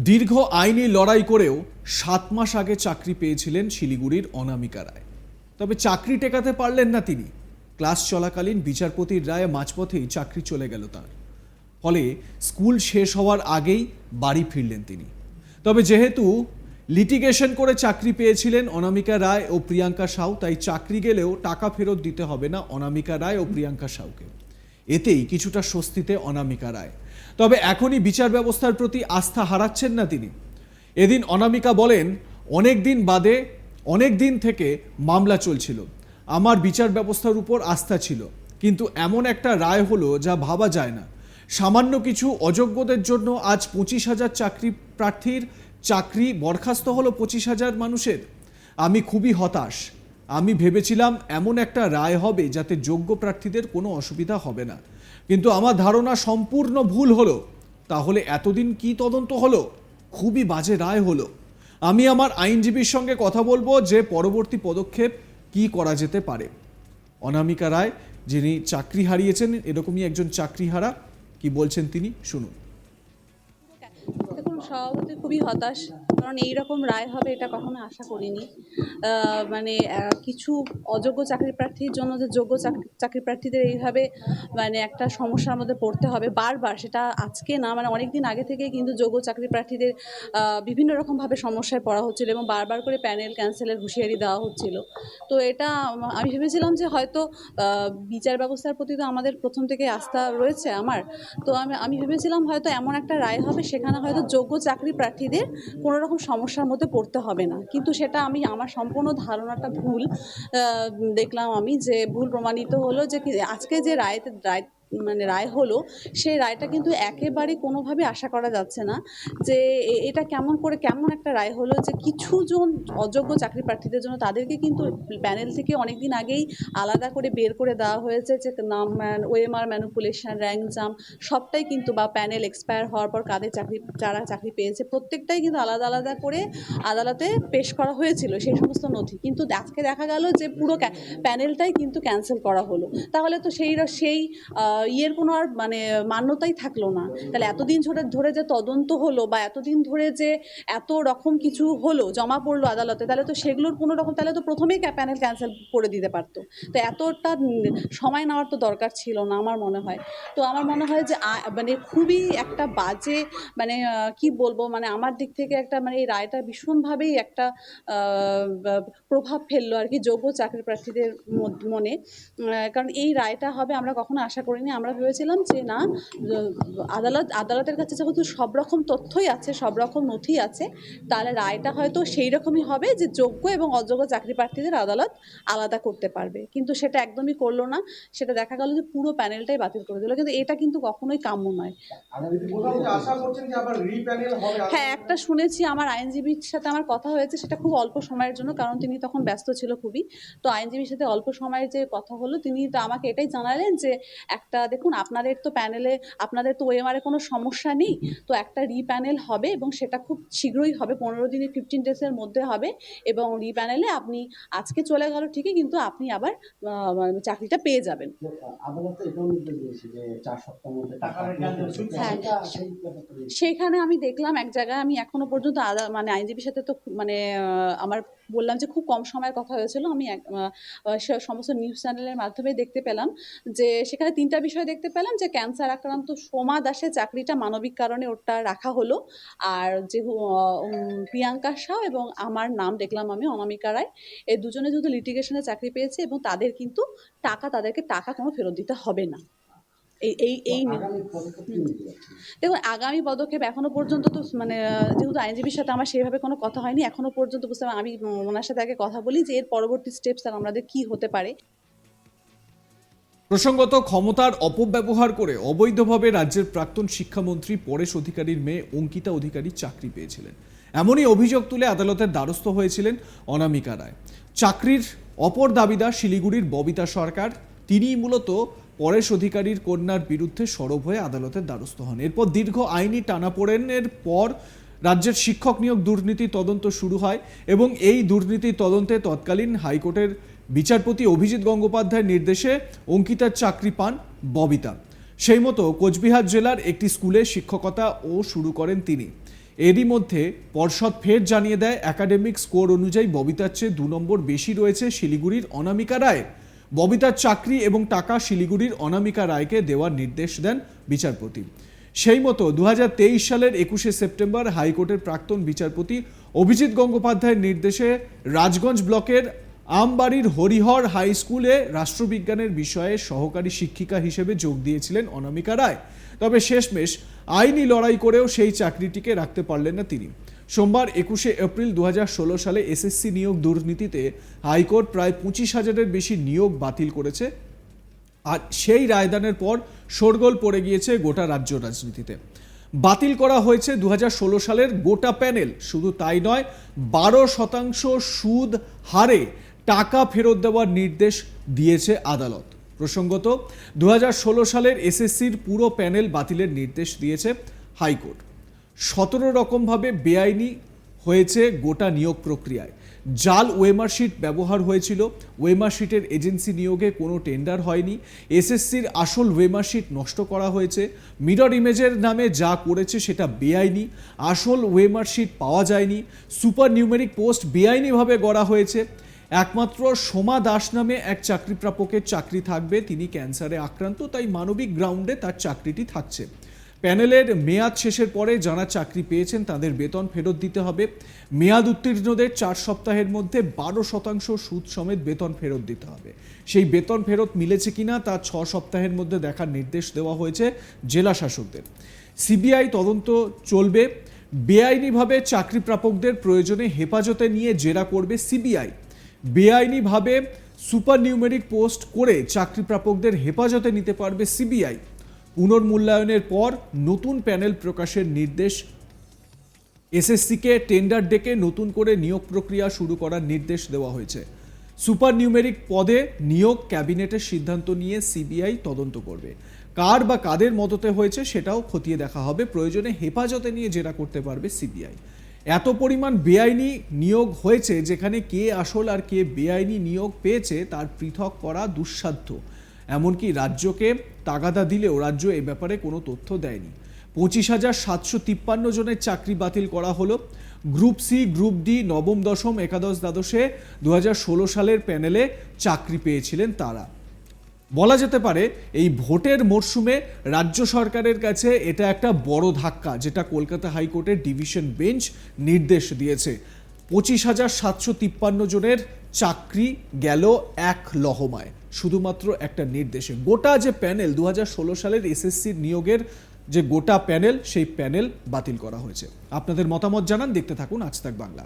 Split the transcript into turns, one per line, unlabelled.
দীর্ঘ আইনি লড়াই করেও 7 মাস আগে চাকরি পেয়েছিলেন শিলিগুড়ির অনামিকা রায়। তবে চাকরি টেকাতে পারলেন না তিনি। ক্লাস চলাকালীন বিচারপতির রায়ে মাঝপথেই চাকরি চলে গেল তার। ফলে স্কুল শেষ হওয়ার আগেই বাড়ি ফিরলেন তিনি। তবে যেহেতু লিটিগেশন করে চাকরি পেয়েছিলেন অনামিকা রায় ও প্রিয়াঙ্কা সাউ, তাই চাকরি গেলেও টাকা ফেরত দিতে হবে না অনামিকা রায় ও প্রিয়াঙ্কা সাউকে। এতেই কিছুটা স্বস্তিতে অনামিকা রায়। তবে এখনই বিচার ব্যবস্থার প্রতি আস্থা হারাচ্ছেন না তিনি। এদিন অনামিকা বলেন, অনেক দিন থেকে মামলা চলছিল, আমার বিচার ব্যবস্থার উপর আস্থা ছিল, কিন্তু এমন একটা রায় হলো যা ভাবা যায় না। সামান্য কিছু অযোগ্যদের জন্য আজ 25,000 চাকরি প্রার্থীর চাকরি বরখাস্ত হলো 25,000 মানুষের। আমি খুবই হতাশ। আমি ভেবেছিলাম এমন একটা রায় হবে যাতে যোগ্য প্রার্থীদের কোনো অসুবিধা হবে না, কিন্তু আমার ধারণা সম্পূর্ণ ভুল হলো। তাহলে এতদিন কি তদন্ত হলো? খুবই বাজে রায় হলো। আমি আমার আইনজীবীর সঙ্গে কথা বলবো যে পরবর্তী পদক্ষেপ কি করা যেতে পারে। অনামিকা রায়, যিনি চাকরি হারিয়েছেন, এরকমই একজন চাকরিহারা, কি বলছেন তিনি শুনুন।
দেখুন, স্বভাবতই খুবই হতাশ, কারণ এইরকম রায় হবে এটা কখনো আশা করিনি। কিছু অযোগ্য চাকরি প্রার্থীর জন্য যে যোগ্য চাকরি প্রার্থীদের এইভাবে একটা সমস্যার মধ্যে পড়তে হবে বারবার, সেটা আজকে না, অনেক দিন আগে থেকে কিন্তু যোগ্য চাকরি প্রার্থীদের বিভিন্ন রকমভাবে সমস্যায় পড়া হচ্ছিল এবং বারবার করে প্যানেল ক্যান্সেলের হুঁশিয়ারি দেওয়া হচ্ছিল। তো এটা আমি ভেবেছিলাম যে হয়তো বিচার ব্যবস্থার প্রতি তো আমাদের প্রথম থেকে আস্থা রয়েছে আমার। তো আমি ভেবেছিলাম হয়তো এমন একটা রায় হবে সেখানে হয়তো যোগ্য চাকরি প্রার্থীদের কোনো রকম সমস্যার মধ্যে পড়তে হবে না, কিন্তু সেটা আমার সম্পূর্ণ ধারণাটা ভুল। দেখলাম আমি যে ভুল প্রমাণিত হলো, যে আজকে যে রায় হলো, সেই রায়টা কিন্তু একেবারে কোনোভাবে আশা করা যাচ্ছে না যে এটা কেমন একটা রায় হলো যে কিছু জন অযোগ্য চাকরি প্রার্থীদের জন্য তাদেরকে কিন্তু প্যানেল থেকে অনেক দিন আগেই আলাদা করে বের করে দেওয়া হয়েছে, যে নাম ওএমআর ম্যানিপুলেশন, র্যাঙ্ক জাম সবটাই কিন্তু, বা প্যানেল এক্সপায়ার হওয়ার পর যারা চাকরি পেয়েছে প্রত্যেকটাই কিন্তু আলাদা আলাদা করে আদালতে পেশ করা হয়েছিল সেই সমস্ত নথি। কিন্তু আজকে দেখা গেল যে পুরো প্যানেলটাই কিন্তু ক্যান্সেল করা হলো। তাহলে তো সেই ইয়ের কোনো আর মান্যতাই থাকলো না। তাহলে এতদিন ধরে যে তদন্ত হলো, বা এতদিন ধরে যে এত রকম কিছু হলো, জমা পড়লো আদালতে, তাহলে তো সেগুলোর কোনো রকম, তাহলে তো প্রথমেই প্যানেল ক্যান্সেল করে দিতে পারতো। তো এতটা সময় নেওয়ার তো দরকার ছিল না আমার মনে হয়। তো আমার মনে হয় যে খুবই একটা বাজে, কি বলবো, আমার দিক থেকে একটা এই রায়টা ভীষণভাবেই একটা প্রভাব ফেললো আর কি যোগ্য চাকরি প্রার্থীদের মনে। কারণ এই রায়টা হবে আমরা কখনো আশা করিনি। আমরা ভেবেছিলাম যে না, আদালতের কাছে যেহেতু সব রকম তথ্যই আছে, সব রকম নথি আছে, তাহলে রায়টা হয়তো সেই রকমই হবে যে যোগ্য এবং অযোগ্য চাকরি প্রার্থীদের আদালত আলাদা করতে পারবে, কিন্তু সেটা একদমই করলো না। সেটা দেখা গেল যে পুরো প্যানেলটাই বাতিল করে দিল, কিন্তু এটা কিন্তু কখনোই কাম্য নয়। হ্যাঁ, একটা শুনেছি, আমার আইনজীবীর সাথে আমার কথা হয়েছে, সেটা খুব অল্প সময়ের জন্য, কারণ তিনি তখন ব্যস্ত ছিল খুবই। তো আইনজীবীর সাথে অল্প সময়ের যে কথা হলো, তিনি তো আমাকে এটাই জানালেন যে দেখুন, আপনাদের তো ওএমআরে কোনো সমস্যা নেই, তো একটা রিপ্যানেল হবে এবং সেটা খুব শীঘ্রই হবে, 15 দিনে 15 ডেজের মধ্যে হবে, এবং রিপ্যানেলে আপনি আজকে চলে গেল ঠিকই, কিন্তু আপনি আবার চাকরিটা পেয়ে যাবেন। হ্যাঁ, সেইখানে আমি দেখলাম এক জায়গায়, আমি এখনো পর্যন্ত আইনজীবীর সাথে তো আমার বললাম যে খুব কম সময়ের কথা হয়েছিল, আমি সমস্ত নিউজ চ্যানেলের মাধ্যমে দেখতে পেলাম যে সেখানে 3টা বিষয় দেখতে পেলাম, যে ক্যান্সার আক্রান্ত সোমা দাসের চাকরিটা মানবিক কারণে ওটা রাখা হলো, আর যে প্রিয়াঙ্কা সাউ এবং আমার নাম দেখলাম আমি অনামিকা রায়, এই দুজনে যেহেতু লিটিগেশনে চাকরি পেয়েছে এবং তাদেরকে টাকা কোনো ফেরত দিতে হবে না। দেখুন, আগামী পদক্ষেপ এখনো পর্যন্ত তো যেহেতু আইনজীবীর সাথে আমার সেইভাবে কোনো কথা হয়নি এখনো পর্যন্ত, বুঝতে পারি আমি ওনার সাথে আগে কথা বলি যে এর পরবর্তী স্টেপস আর আমাদের কি হতে পারে।
প্রসঙ্গত, ক্ষমতার অপব্যবহার করে অবৈধভাবে রাজ্যের প্রাক্তন শিক্ষামন্ত্রী পরেশ অধিকারীর মেয়ে অঙ্কিতা অধিকারী চাকরি পেয়েছিলেন। এমনই অভিযোগ তুলে আদালতের দ্বারস্থ হয়েছিলেন অনামিকা রায়। চাকরির অপর দাবিদার শিলিগুড়ির ববিতা সরকার, তিনিই মূলত পরেশ অধিকারীর কন্যার বিরুদ্ধে সরব হয়ে আদালতের দ্বারস্থ হন। এরপর দীর্ঘ আইনি টানাপোড়েনের পর রাজ্যের শিক্ষক নিয়োগ দুর্নীতি তদন্ত শুরু হয় এবং এই দুর্নীতি তদন্তে তৎকালীন হাইকোর্টের বিচারপতি অভিজিৎ গঙ্গোপাধ্যায়ের নির্দেশে অঙ্কিতার চাকরি পান ববিতা। সেই মতো কোচবিহার জেলার একটি স্কুলে শিক্ষকতা শুরু করেন তিনি। এরই মধ্যে পর্ষদ ফের জানিয়ে দেয় একাডেমিক স্কোর অনুযায়ী ববিতার চেয়ে 2 নম্বর বেশি রয়েছে শিলিগুড়ির অনামিকা রায়। ববিতার চাকরি এবং টাকা শিলিগুড়ির অনামিকা রায়কে দেওয়ার নির্দেশ দেন বিচারপতি। সেই মতো 2023 সালের 21শে সেপ্টেম্বর হাইকোর্টের প্রাক্তন বিচারপতি অভিজিৎ গঙ্গোপাধ্যায়ের নির্দেশে রাজগঞ্জ ব্লকের আমবাড়ির হরিহর হাই স্কুলে রাষ্ট্রবিজ্ঞানের বিষয়ে সহকারী শিক্ষিকা হিসেবে যোগ দিয়েছিলেন অনামিকা রায়। তবে শেষমেশ আইনি লড়াই করেও সেই চাকরিটিকে রাখতে পারলেন না তিনি। সোমবার 21শে এপ্রিল 2016 সালে এসএসসি নিয়োগ দুর্নীতিতে হাইকোর্ট প্রায় 25,000-এর বেশি নিয়োগ বাতিল করেছে। আর সেই রায়দানের পর শোরগোল পড়ে গিয়েছে গোটা রাজ্য রাজনীতিতে। বাতিল করা হয়েছে 2016 সালের গোটা প্যানেল। শুধু তাই নয়, 12% সুদ হারে টাকা ফেরত দেওয়ার নির্দেশ দিয়েছে আদালত। প্রসঙ্গত 2016 সালের এসএসসির পুরো প্যানেল বাতিলের নির্দেশ দিয়েছে হাইকোর্ট। 17 রকমভাবে বেআইনি হয়েছে গোটা নিয়োগ প্রক্রিয়ায়। জাল ওয়েমারশিট ব্যবহার হয়েছিল, ওয়েমারশিটের এজেন্সি নিয়োগে কোনো টেন্ডার হয়নি, এসএসসির আসল ওয়েমারশিট নষ্ট করা হয়েছে, মিরর ইমেজের নামে যা করেছে সেটা বেআইনি, আসল ওয়েমারশিট পাওয়া যায়নি, সুপার নিউমেরিক পোস্ট বেআইনিভাবে গড়া হয়েছে। একমাত্র সোমা দাস নামে এক চাকরিপ্রাপকের চাকরি থাকবে, তিনি ক্যান্সারে আক্রান্ত, তাই মানবিক গ্রাউন্ডে তার চাকরিটি থাকছে। প্যানেলের মেয়াদ শেষের পরে যারা চাকরি পেয়েছেন তাদের বেতন ফেরত দিতে হবে। মেয়াদ উত্তীর্ণদের 4 সপ্তাহের মধ্যে 12% সুদ সমেত বেতন ফেরত দিতে হবে। সেই বেতন ফেরত মিলেছে কিনা তা 6 সপ্তাহের মধ্যে দেখার নির্দেশ দেওয়া হয়েছে জেলা শাসকদের। সিবিআই তদন্ত চলবে। বেআইনিভাবে চাকরি প্রাপকদের প্রয়োজনে হেফাজতে নিয়ে জেরা করবে সিবিআই। বেআইনিভাবে সুপার নিউমেরিক পোস্ট করে চাকরি প্রাপকদের হেফাজতে নিতে পারবে সিবিআই। পুনর্মূল্যায়নের পর নতুন প্যানেল প্রকাশের নির্দেশ। এসএসসিকে টেন্ডার ডেকে নতুন করে নিয়োগ প্রক্রিয়া শুরু করার নির্দেশ দেওয়া হয়েছে। সুপার নিউমেরিক পদে নিয়োগ ক্যাবিনেটের সিদ্ধান্ত নিয়ে সিবিআই তদন্ত করবে। কার বা কাদের মদতে হয়েছে সেটাও খতিয়ে দেখা হবে। প্রয়োজনে হেফাজতে নিয়ে জেরা করতে পারবে সিবিআই। এত পরিমাণ বেআইনি নিয়োগ হয়েছে যেখানে কে আসল আর কে বেআইনি নিয়োগ পেয়েছে তার পৃথক করা দুঃসাধ্য। এমনকি রাজ্যকে তাগাদা দিলেও রাজ্য এ ব্যাপারে কোনো তথ্য দেয়নি। 25,753 জনের চাকরি বাতিল করা হলো। গ্রুপ সি, গ্রুপ ডি, নবম, দশম, একাদশ, দ্বাদশে 2016 সালের প্যানেলে চাকরি পেয়েছিলেন তারা। বলা যেতে পারে এই ভোটের মরশুমে রাজ্য সরকারের কাছে এটা একটা বড় ধাক্কা, যেটা কলকাতা হাইকোর্টের ডিভিশন বেঞ্চ নির্দেশ দিয়েছে। 25,753 জনের চাকরি গেল এক লহমায়, শুধুমাত্র একটা নির্দেশে। গোটা যে প্যানেল 2016 সালের এসএসসির নিয়োগের যে গোটা প্যানেল, সেই প্যানেল বাতিল করা হয়েছে। আপনাদের মতামত জানান, দেখতে থাকুন আজ তাক বাংলা।